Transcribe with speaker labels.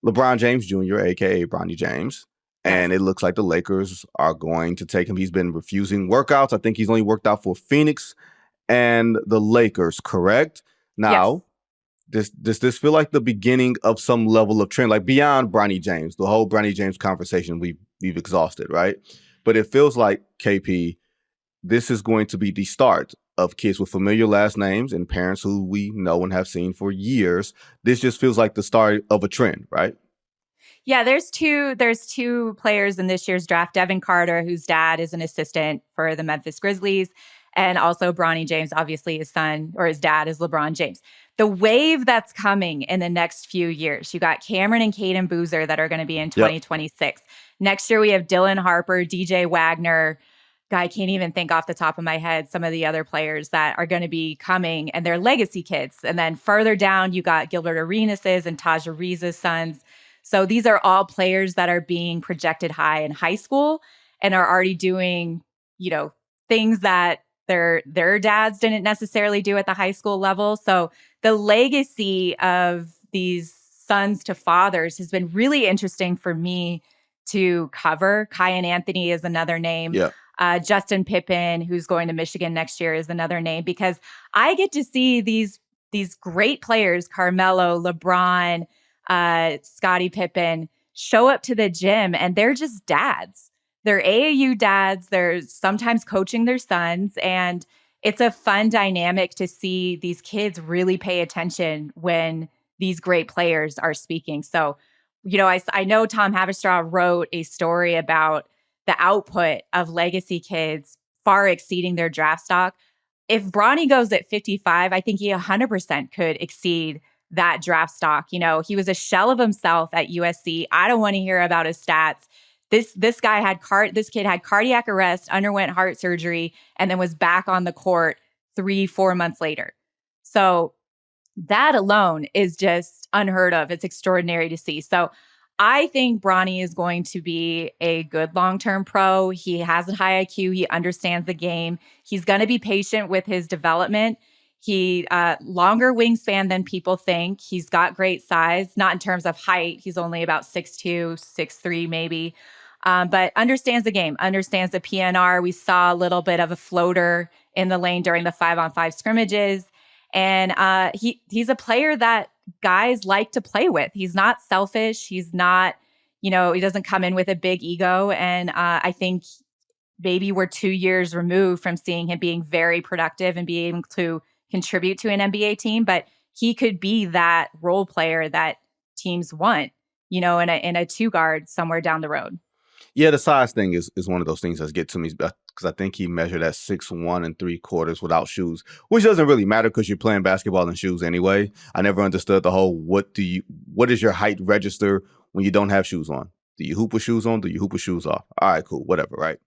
Speaker 1: LeBron James Jr., aka Bronny James.
Speaker 2: Yes.
Speaker 1: And it looks like the Lakers are going to take him. He's been refusing workouts. I think he's only worked out for Phoenix and the Lakers, correct?
Speaker 2: Yes.
Speaker 1: Now, does this feel like the beginning of some level of trend, like beyond Bronny James, the whole Bronny James conversation we've exhausted, right? But it feels like, KP, this is going to be the start of kids with familiar last names and parents who we know and have seen for years. This just feels like the start of a trend, right?
Speaker 2: Yeah, there's two players in this year's draft. Devin Carter, whose dad is an assistant for the Memphis Grizzlies, and also Bronny James, obviously his son or his dad is LeBron James. The wave that's coming in the next few years, you got Cameron and Caden Boozer that are going to be in
Speaker 1: Yep.
Speaker 2: 2026. Next year, we have Dylan Harper, DJ Wagner. I can't even think off the top of my head some of the other players that are going to be coming, and they're legacy kids. And then further down, you got Gilbert Arenas' and Taj Ariza's sons. So these are all players that are being projected high in high school and are already doing, things that their dads didn't necessarily do at the high school level. So the legacy of these sons to fathers has been really interesting for me to cover. Kai and Anthony is another name.
Speaker 1: Yeah.
Speaker 2: Justin Pippen, who's going to Michigan next year, is another name, because I get to see these great players, Carmelo, LeBron, Scottie Pippen, show up to the gym and they're just dads. They're AAU dads. They're sometimes coaching their sons. And it's a fun dynamic to see these kids really pay attention when these great players are speaking. So, I know Tom Haverstraw wrote a story about the output of legacy kids far exceeding their draft stock. If Bronny goes at 55, I think he 100% could exceed that draft stock. He was a shell of himself at USC. I don't want to hear about his stats. This kid had cardiac arrest, underwent heart surgery, and then was back on the court 3-4 months later. So that alone is just unheard of. It's extraordinary to see. So I think Bronny is going to be a good long-term pro. He has a high IQ. He understands the game. He's going to be patient with his development. He longer wingspan than people think. He's got great size, not in terms of height. He's only about 6'2", 6'3", maybe. But understands the game, understands the PNR. We saw a little bit of a floater in the lane during the 5-on-5 scrimmages. And he's a player that guys like to play with. He's not selfish. He's not, he doesn't come in with a big ego. And I think maybe we're 2 years removed from seeing him being very productive and being able to contribute to an NBA team. But he could be that role player that teams want, in a two guard somewhere down the road.
Speaker 1: Yeah, the size thing is one of those things that get to me because I think he measured at 6'1" 3/4 without shoes, which doesn't really matter because you're playing basketball in shoes anyway. I never understood the whole what does your height register when you don't have shoes on? Do you hoop with shoes on? Do you hoop with shoes off? All right, cool, whatever, right?